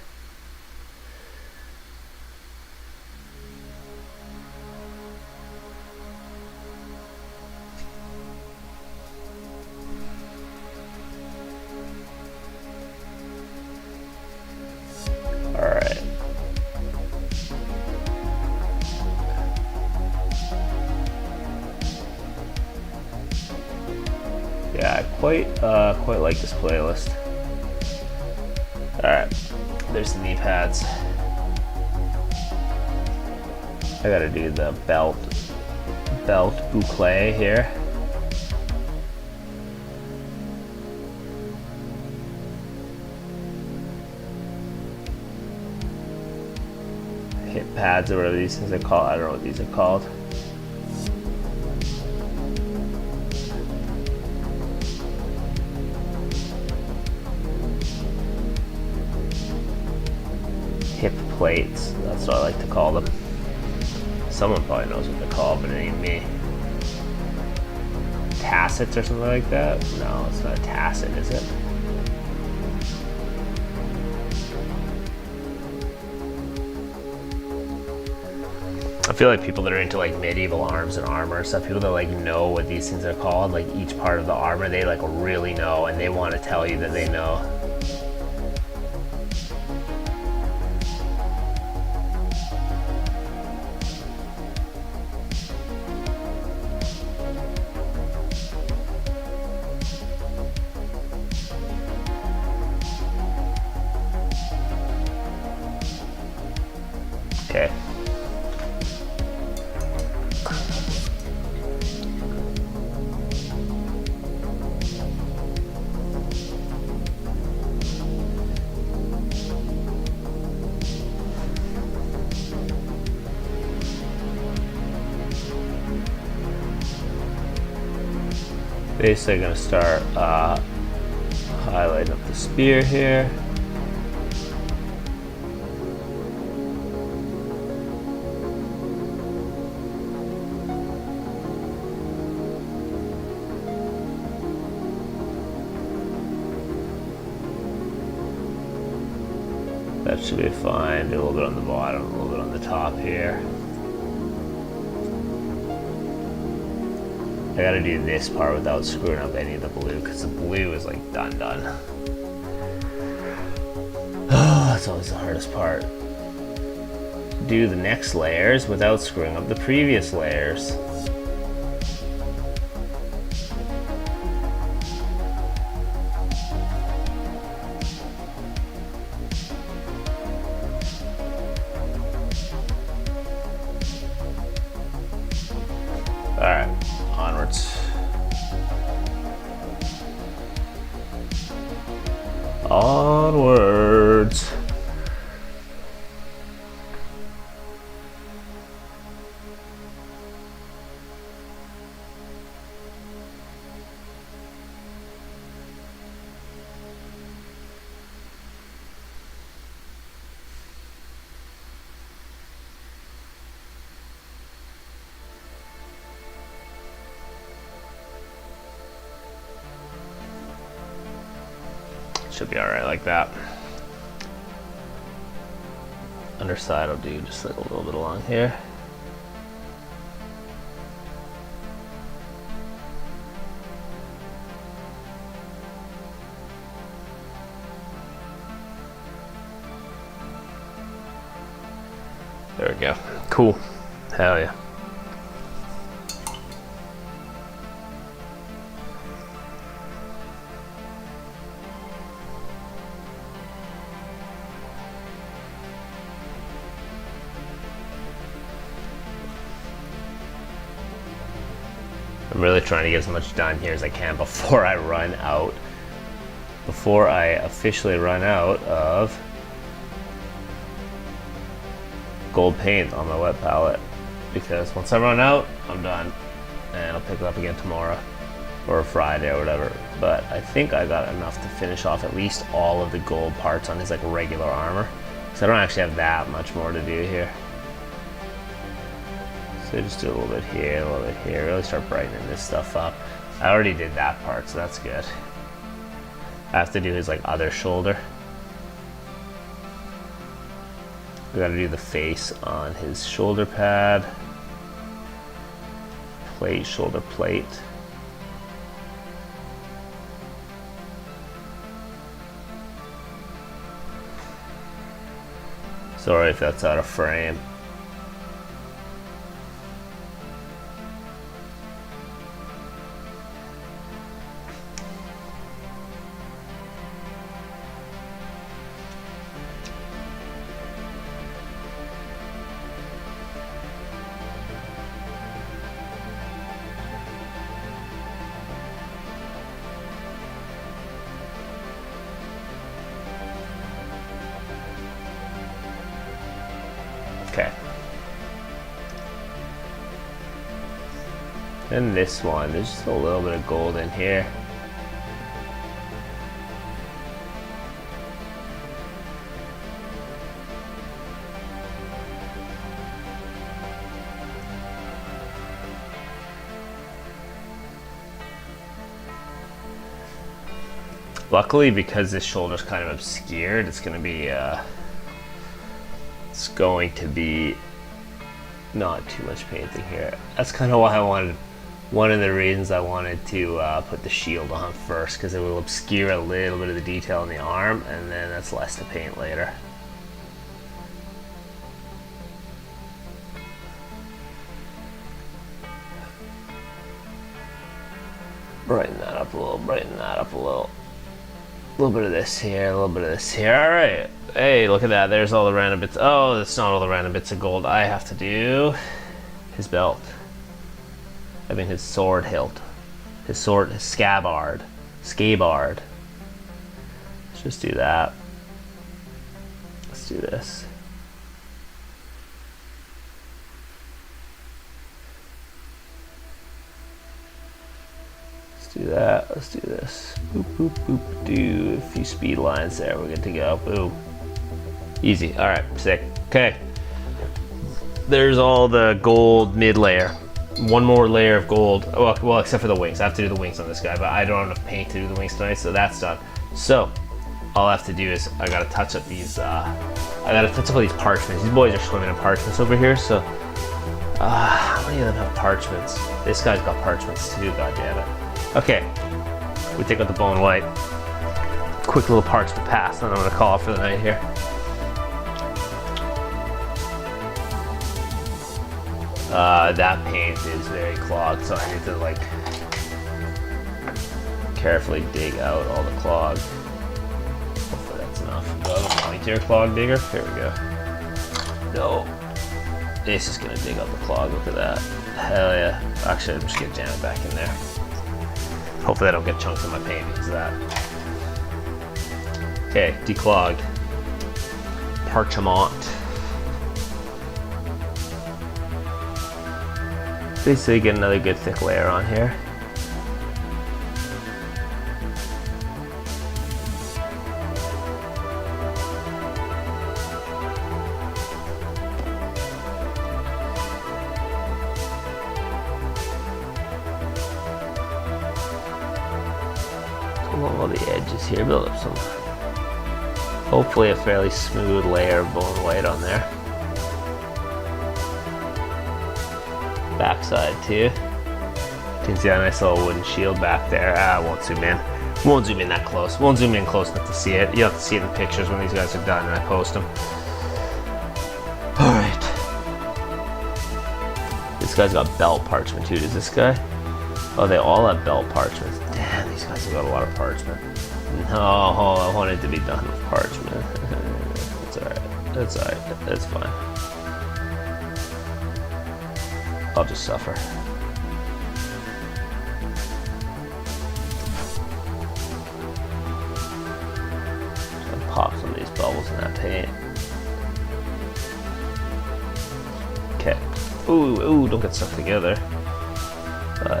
Alright. Yeah, I quite like this playlist. Alright, there's the knee pads. I gotta do the belt boucle here. Hip pads or whatever these things are called. I don't know what these are called. Hip plates, that's what I like to call them. Someone probably knows what they're called, but it ain't me. Tassets or something like that? No, it's not a tasset, is it? feel like people that are into like medieval arms and armor and stuff, people that like know what these things are called, like each part of the armor, they like really know and they want to tell you that they know. Okay. Basically going to start highlighting up the spear here. That should be fine. Do a little bit on the bottom, a little bit on the top here. I gotta do this part without screwing up any of the blue, because the blue is like done. Oh, that's always the hardest part. Do the next layers without screwing up the previous layers. Alright, onwards. Onwards. Should be alright like that. Underside I'll do just like a little bit along here. There we go. Cool. Hell yeah. I'm really trying to get as much done here as I can before I run out. Before I officially run out of gold paint on my wet palette. Because once I run out, I'm done. And I'll pick it up again tomorrow. Or Friday or whatever. But I think I got enough to finish off at least all of the gold parts on his like regular armor. Because I don't actually have that much more to do here. So just do a little bit here, a little bit here, really start brightening this stuff up. I already did that part, so that's good. I have to do his like other shoulder. We gotta do the face on his shoulder pad. Plate, shoulder plate. Sorry if that's out of frame. Okay. Then this one, there's just a little bit of gold in here. Luckily, because this shoulder's kind of obscured, it's going to be not too much painting here. That's kind of why I wanted, one of the reasons I wanted to put the shield on first, because it will obscure a little bit of the detail on the arm, and then that's less to paint later. Brighten that up a little, brighten that up a little. A little bit of this here, a little bit of this here. All right. Hey, look at that. There's all the random bits. Oh, that's not all the random bits of gold. I have to do his belt. I mean his sword hilt. His sword, his scabbard. Scabbard. Let's just do that. Let's do this. Do that. Let's do this. Boop, boop, boop. Do a few speed lines there. We're good to go. Boom. Easy. All right. Sick. Okay. There's all the gold mid layer. One more layer of gold. Well, except for the wings. I have to do the wings on this guy, but I don't have enough paint to do the wings tonight, so that's done. So all I have to do is I gotta touch up these. I gotta touch up all these parchments. These boys are swimming in parchments over here. So how many of them have parchments? This guy's got parchments too. God damn it. Okay, we take out the bone white. Quick little parchment pass, and I'm gonna call it for the night here. That paint is very clogged, so I need to like carefully dig out all the clog. Hopefully that's enough. Do I have a pointier clog digger? Here we go. No. This is gonna dig out the clog, look at that. Hell yeah. Actually, I'm just gonna jam it back in there. Hopefully I don't get chunks in my paint because of that. Okay, declogged. Parchment. Basically get another good thick layer on here. Along all the edges here, build up some, hopefully a fairly smooth layer of bone white on there. Backside too. You can see a nice little wooden shield back there. I won't zoom in. Won't zoom in that close. Won't zoom in close enough to see it. You'll have to see it in the pictures when these guys are done and I post them. Alright. This guy's got belt parchment too. Does this guy? Oh, they all have belt parchments. Damn, these guys have got a lot of parchment. No, I wanted to be done with parchment. That's alright. That's alright. That's fine. I'll just suffer. Just pop some of these bubbles in that paint. Okay. Ooh, don't get stuck together.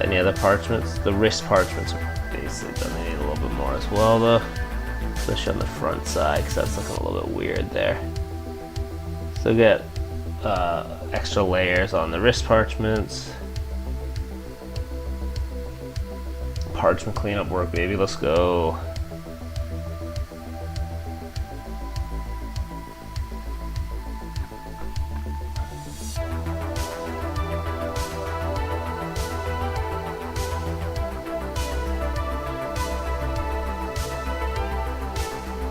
Any other parchments? The wrist parchments are basically done. They need a little bit more as well though. Especially on the front side, because that's looking a little bit weird there. So get extra layers on the wrist parchments. Parchment cleanup work, baby. Let's go.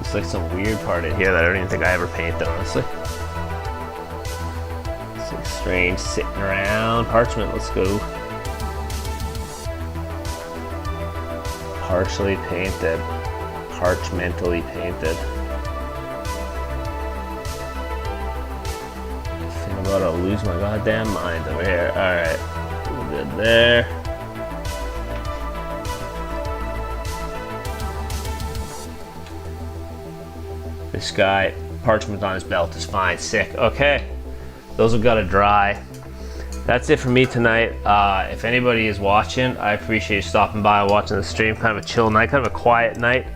It's like some weird part in here that I don't even think I ever painted, honestly. Some strange sitting around parchment. Let's go. Partially painted, parchmentally painted. I think I'm about to lose my goddamn mind over here. All right, we're good there. This guy, parchment on his belt is fine, sick. Okay, those have got to dry. That's it for me tonight. If anybody is watching, I appreciate you stopping by and watching the stream. Kind of a chill night, kind of a quiet night.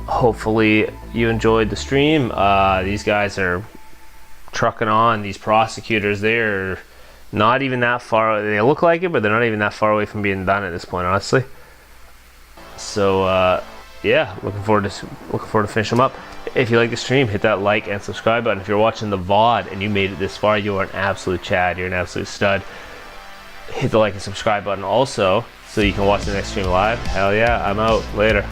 Hopefully you enjoyed the stream. These guys are trucking on. These prosecutors, they're not even that far. They look like it, but they're not even that far away from being done at this point, honestly. So yeah, looking forward to finish them up. If you like the stream, hit that like and subscribe button. If you're watching the VOD and you made it this far, you are an absolute Chad. You're an absolute stud. Hit the like and subscribe button also so you can watch the next stream live. Hell yeah, I'm out. Later.